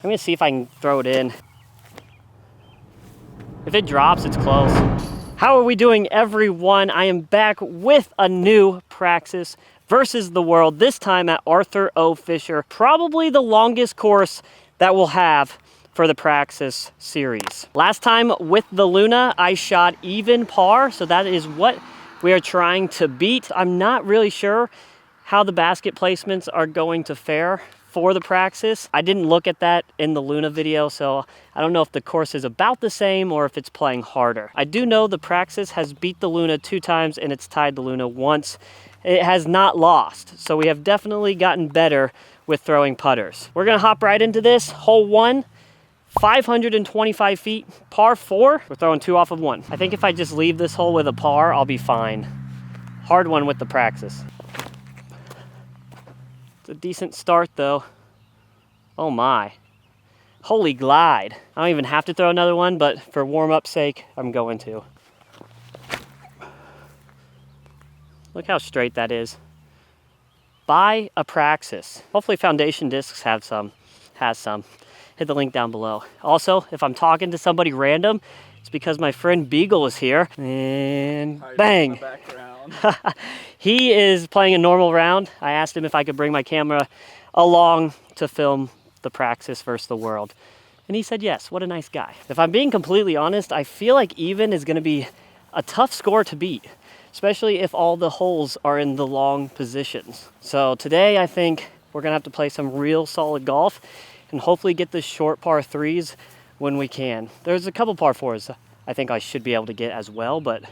I'm gonna see if I can throw it in. If it drops, it's close. How are we doing, everyone? I am back with a new Praxis versus the world, this time at Arthur O. Fisher. Probably the longest course that we'll have for the Praxis series. Last time with the Luna, I shot even par, so that is what we are trying to beat. I'm not really sure how the basket placements are going to fare for the Praxis. I didn't look at that in the Luna video, so I don't know if the course is about the same or if it's playing harder. I do know the Praxis has beat the Luna 2 times and it's tied the Luna once. It has not lost, so we have definitely gotten better with throwing putters. We're gonna hop right into this. Hole 1, 525 feet, par 4. We're throwing 2 off of 1. I think if I just leave this hole with a par, I'll be fine. Hard one with the Praxis. A decent start though. Oh my. Holy glide. I don't even have to throw another one, but for warm-up sake, I'm going to. Look how straight that is. Buy a Praxis. Hopefully Foundation Discs has some. Hit the link down below. Also, if I'm talking to somebody random, it's because my friend Beagle is here. And bang. He is playing a normal round. I asked him if I could bring my camera along to film the Praxis versus the world. And he said yes. What a nice guy. If I'm being completely honest, I feel like even is going to be a tough score to beat, especially if all the holes are in the long positions. So today I think we're going to have to play some real solid golf and hopefully get the short par 3s when we can. There's a couple par 4s I think I should be able to get as well, but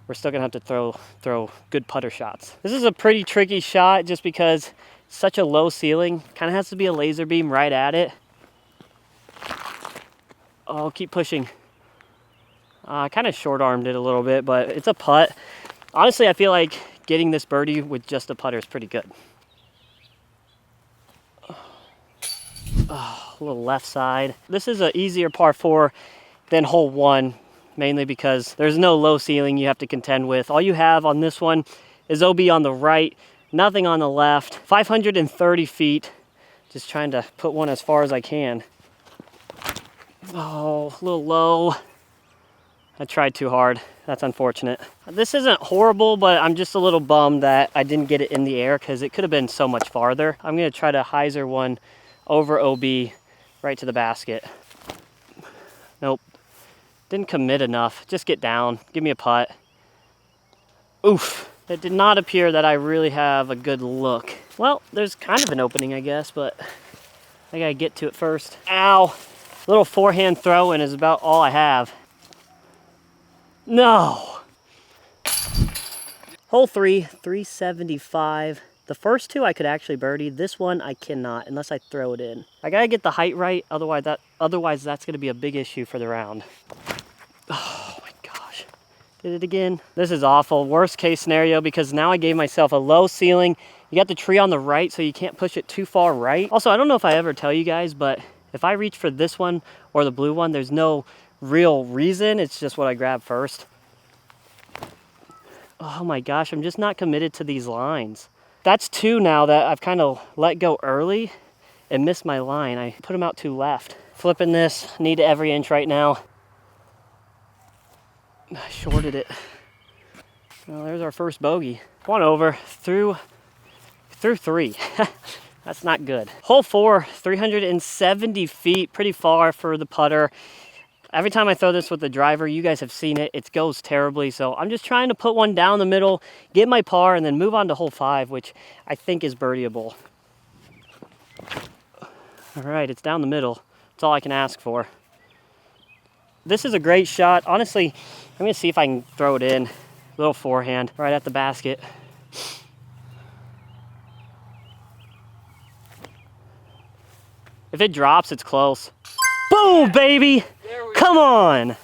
we're still gonna have to throw good putter shots. This is a pretty tricky shot just because it's such a low ceiling. Kind of has to be a laser beam right at it. Oh, keep pushing. I kind of short-armed it a little bit, but it's a putt. Honestly, I feel like getting this birdie with just a putter is pretty good. Oh, a little left side. This is an easier par 4 than hole 1. Mainly because there's no low ceiling you have to contend with. All you have on this one is OB on the right, nothing on the left. 530 feet. Just trying to put one as far as I can. Oh, a little low. I tried too hard. That's unfortunate. This isn't horrible, but I'm just a little bummed that I didn't get it in the air because it could have been so much farther. I'm gonna try to hyzer one over OB right to the basket. Nope. Didn't commit enough. Just get down. Give me a putt. Oof. It did not appear that I really have a good look. Well, there's kind of an opening, I guess, but I gotta get to it first. Ow. Little forehand throw in is about all I have. No. Hole 3, 375. The first 2 I could actually birdie. This one I cannot unless I throw it in. I gotta get the height right, otherwise that's gonna be a big issue for the round. Oh my gosh. Did it again. This is awful. Worst case scenario because now I gave myself a low ceiling. You got the tree on the right, so you can't push it too far right. Also, I don't know if I ever tell you guys, but if I reach for this one or the blue one, there's no real reason. It's just what I grab first. Oh my gosh, I'm just not committed to these lines. That's 2 now that I've kind of let go early and missed my line. I put them out too left. Flipping this, need every inch right now. I shorted it. Well, there's our first bogey. One over through 3. That's not good. Hole 4, 370 feet, pretty far for the putter. Every time I throw this with the driver, you guys have seen it, it goes terribly. So I'm just trying to put one down the middle, get my par, and then move on to hole 5, which I think is birdieable. All right, it's down the middle. That's all I can ask for. This is a great shot. Honestly, I'm gonna see if I can throw it in. Little forehand right at the basket. If it drops, it's close. Boom, baby! Come on!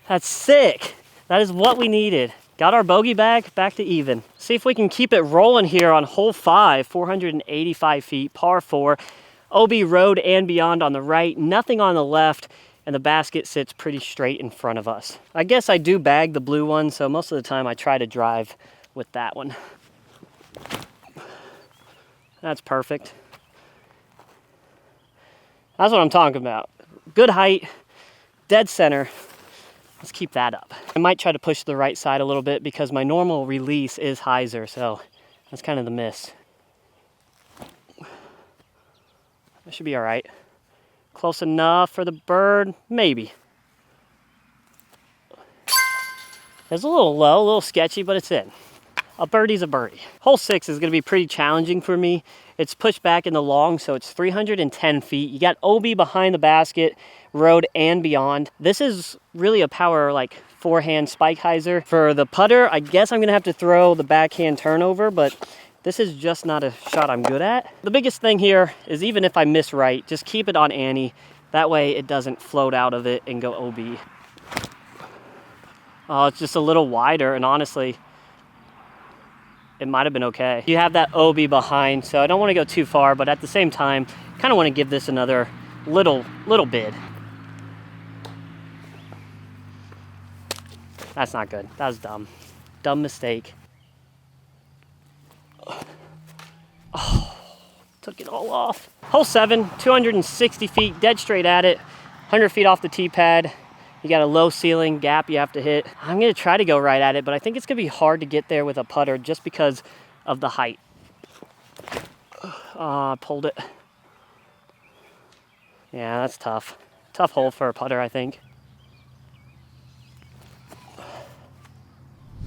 That's sick. That is what we needed. Got our bogey back to even. See if we can keep it rolling here on hole 5, 485 feet, par 4. OB road and beyond on the right, nothing on the left. And the basket sits pretty straight in front of us. I guess I do bag the blue one, so most of the time I try to drive with that one. That's perfect. That's what I'm talking about. Good height, dead center. Let's keep that up. I might try to push to the right side a little bit because my normal release is hyzer, so that's kind of the miss. That should be all right. Close enough for the bird, maybe. It's a little low, a little sketchy, but it's in. A birdie's a birdie. Hole 6 is gonna be pretty challenging for me. It's pushed back in the long, so it's 310 feet. You got OB behind the basket, road and beyond. This is really a power like forehand spike hyzer. For the putter, I guess I'm gonna have to throw the backhand turnover, but this is just not a shot I'm good at. The biggest thing here is even if I miss right, just keep it on Annie. That way it doesn't float out of it and go OB. Oh, it's just a little wider, and honestly, it might have been okay. You have that OB behind, so I don't want to go too far, but at the same time, kind of want to give this another little bid. That's not good. That was dumb. Dumb mistake. Oh, took it all off. Hole 7, 260 feet, dead straight at it, 100 feet off the tee pad. You got a low ceiling gap you have to hit. I'm gonna try to go right at it, but I think it's gonna be hard to get there with a putter just because of the height. Pulled it. Yeah, that's tough. Tough hole for a putter, I think.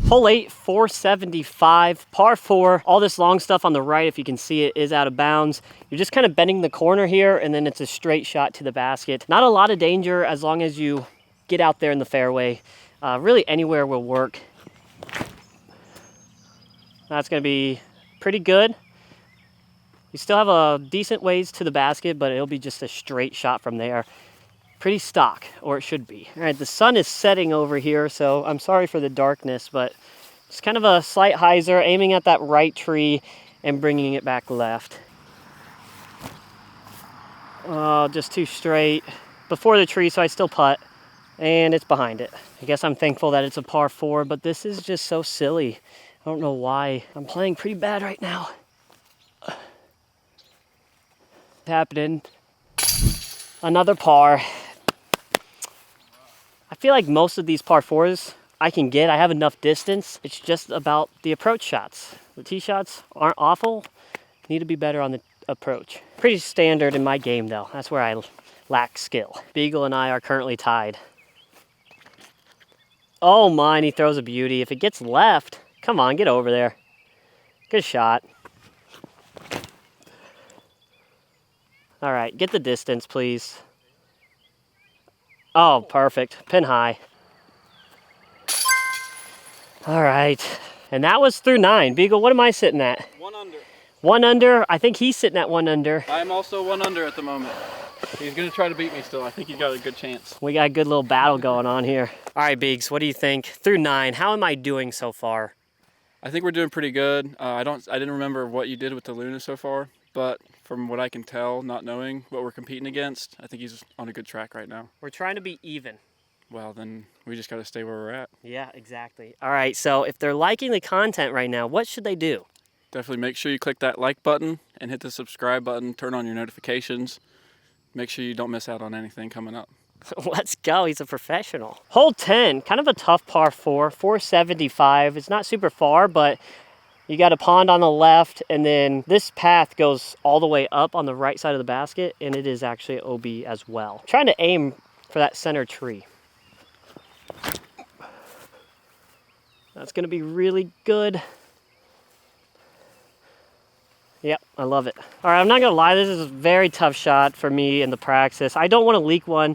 Hole 8, 475, par 4. All this long stuff on the right, if you can see it, is out of bounds. You're just kind of bending the corner here, and then it's a straight shot to the basket. Not a lot of danger as long as you get out there in the fairway. Really anywhere will work. That's gonna be pretty good. You still have a decent ways to the basket, but it'll be just a straight shot from there. Pretty stock, or it should be. All right, the sun is setting over here, so I'm sorry for the darkness, but it's kind of a slight hyzer, aiming at that right tree and bringing it back left. Oh, just too straight. Before the tree, so I still putt. And it's behind it. I guess I'm thankful that it's a par 4, but this is just so silly. I don't know why. I'm playing pretty bad right now. Happening. Another par. I feel like most of these par 4s I can get. I have enough distance. It's just about the approach shots. The tee shots aren't awful. Need to be better on the approach. Pretty standard in my game though. That's where I lack skill. Beagle and I are currently tied. Oh my, he throws a beauty. If it gets left, come on, get over there. Good shot. All right, get the distance, please. Oh, perfect. Pin high. All right, and that was through 9. Beagle, what am I sitting at? 1 under. 1 under? I think he's sitting at 1 under. I'm also 1 under at the moment. He's gonna try to beat me still. I think he's got a good chance. We got a good little battle going on here. All right, Beegs, what do you think? Through 9, how am I doing so far? I think we're doing pretty good. I didn't remember what you did with the Luna so far, but from what I can tell, not knowing what we're competing against, I think he's on a good track right now. We're trying to be even. Well, then we just got to stay where we're at. Yeah, exactly. All right, so if they're liking the content right now, what should they do? Definitely make sure you click that like button and hit the subscribe button, turn on your notifications. Make sure you don't miss out on anything coming up. Let's go, he's a professional. Hole 10, kind of a tough par 4, 475. It's not super far, but you got a pond on the left, and then this path goes all the way up on the right side of the basket, and it is actually OB as well. Trying to aim for that center tree. That's gonna be really good. Yep, I love it. All right, I'm not gonna lie, this is a very tough shot for me in the Praxis. I don't wanna leak one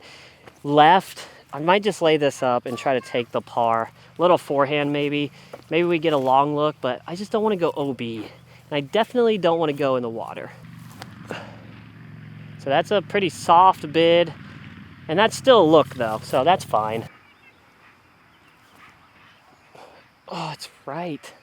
left. I might just lay this up and try to take the par. Little forehand maybe. Maybe we get a long look, but I just don't wanna go OB. And I definitely don't wanna go in the water. So that's a pretty soft bid. And that's still a look though, so that's fine. Oh, it's right.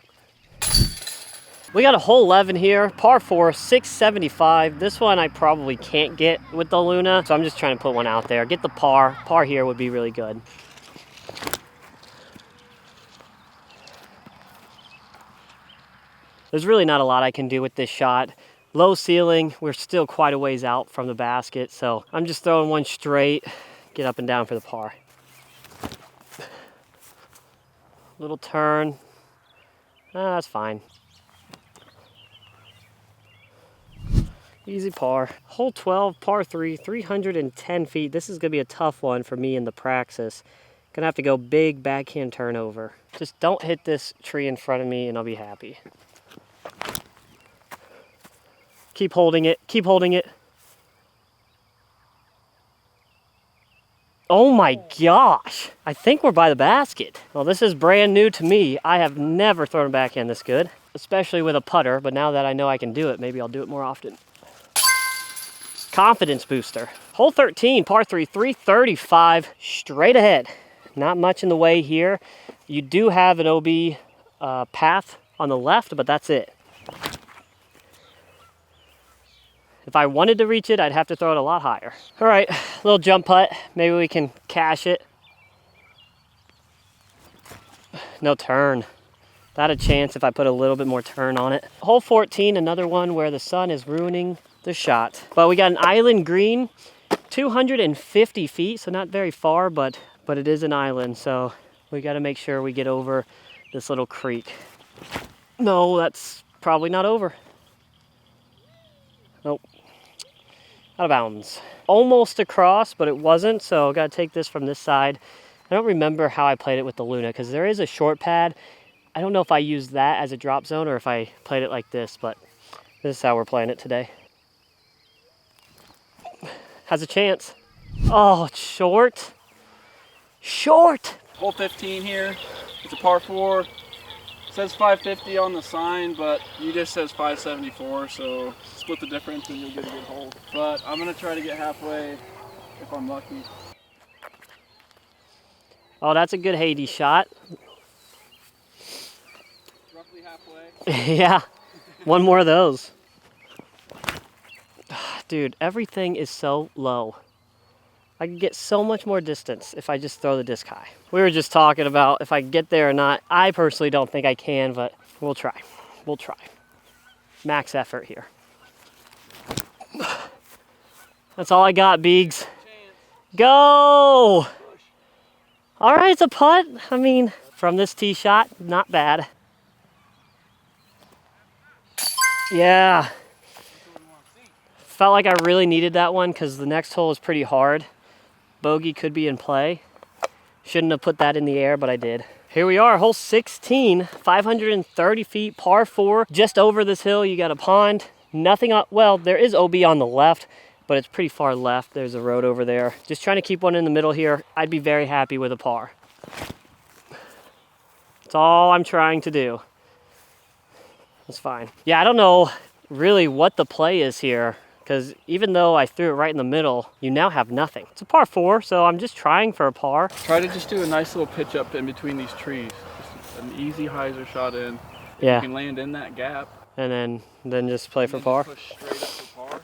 We got a hole 11 here, par 4, 675. This one I probably can't get with the Luna, so I'm just trying to put one out there. Get the par. Par here would be really good. There's really not a lot I can do with this shot. Low ceiling, we're still quite a ways out from the basket, so I'm just throwing one straight, get up and down for the par. Little turn, that's fine. Easy par. Hole 12, par 3, 310 feet. This is gonna be a tough one for me in the Praxis. Gonna have to go big backhand turnover. Just don't hit this tree in front of me and I'll be happy. Keep holding it, keep holding it. Oh my gosh, I think we're by the basket. Well, this is brand new to me. I have never thrown a backhand this good, especially with a putter, but now that I know I can do it, maybe I'll do it more often. Confidence booster. Hole 13, par 3, 335, straight ahead. Not much in the way here. You do have an OB path on the left, but that's it. If I wanted to reach it, I'd have to throw it a lot higher. All right, little jump putt. Maybe we can cash it. No turn. That had a chance if I put a little bit more turn on it. Hole 14, another one where the sun is ruining the shot. But we got an island green, 250 feet, so not very far, but it is an island, so we got to make sure we get over this little creek. No, that's probably not over. Nope. Out of bounds. Almost across, but it wasn't, so I got to take this from this side. I don't remember how I played it with the Luna, because there is a short pad. I don't know if I used that as a drop zone or if I played it like this, but this is how we're playing it today. Has a chance. Oh, it's short. Short. Hole 15 here. It's a par 4. It says 550 on the sign, but you just says 574, so split the difference and you'll get a good hole. But I'm gonna try to get halfway if I'm lucky. Oh, that's a good Hades shot. Roughly halfway. Yeah, one more of those. Dude, everything is so low. I can get so much more distance if I just throw the disc high. We were just talking about if I can get there or not. I personally don't think I can, but we'll try. We'll try. Max effort here. That's all I got, Beegs. Go! All right, it's a putt. I mean, from this tee shot, not bad. Yeah. Felt like I really needed that one because the next hole is pretty hard. Bogey could be in play. Shouldn't have put that in the air, but I did. Here we are, hole 16, 530 feet, par 4. Just over this hill, you got a pond. Nothing on, well, there is OB on the left, but it's pretty far left. There's a road over there. Just trying to keep one in the middle here. I'd be very happy with a par. That's all I'm trying to do. That's fine. Yeah, I don't know really what the play is here, because even though I threw it right in the middle, you now have nothing. It's a par 4, so I'm just trying for a par. Try to just do a nice little pitch up in between these trees. Just an easy hyzer shot in. Yeah. You can land in that gap. And then just play for par. Push straight up for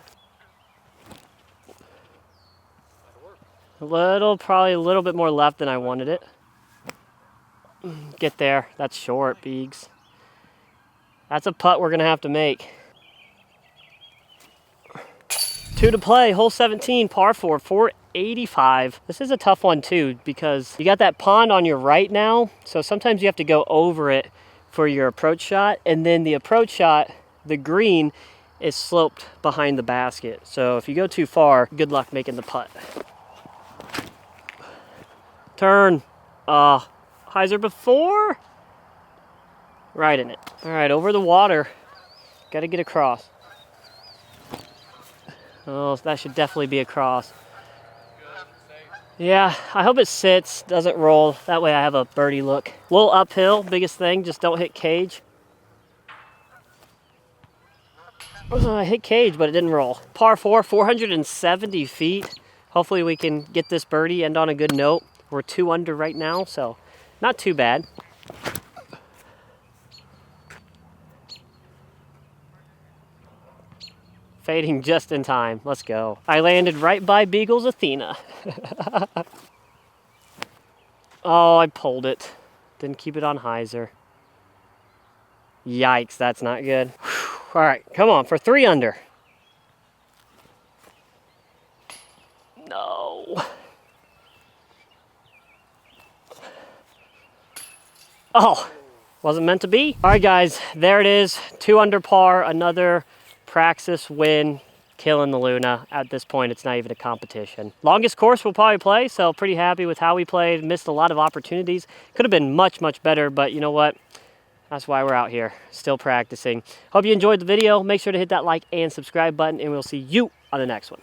par. Probably a little bit more left than I wanted it. Get there. That's short, Beegs. That's a putt we're gonna have to make. 2 to play, hole 17, par 4, 485. This is a tough one too because you got that pond on your right now, so sometimes you have to go over it for your approach shot, and then the approach shot, the green, is sloped behind the basket. So if you go too far, good luck making the putt. Turn. Hyzer before. Right in it. All right, over the water. Got to get across. Oh, that should definitely be across. Yeah, I hope it sits, doesn't roll. That way I have a birdie look. A little uphill, biggest thing, just don't hit cage. I hit cage, but it didn't roll. Par 4, 470 feet. Hopefully we can get this birdie, end on a good note. We're 2 under right now, so not too bad. Fading just in time. Let's go. I landed right by Beagle's Athena. Oh, I pulled it. Didn't keep it on hyzer. Yikes, that's not good. Whew. All right, come on, for 3 under. No. Oh, wasn't meant to be. All right, guys, there it is. 2 under par, another Praxis win, killing the Luna. At this point, it's not even a competition. Longest course we'll probably play, so pretty happy with how we played. Missed a lot of opportunities. Could have been much, much better, but you know what? That's why we're out here, still practicing. Hope you enjoyed the video. Make sure to hit that like and subscribe button, and we'll see you on the next one.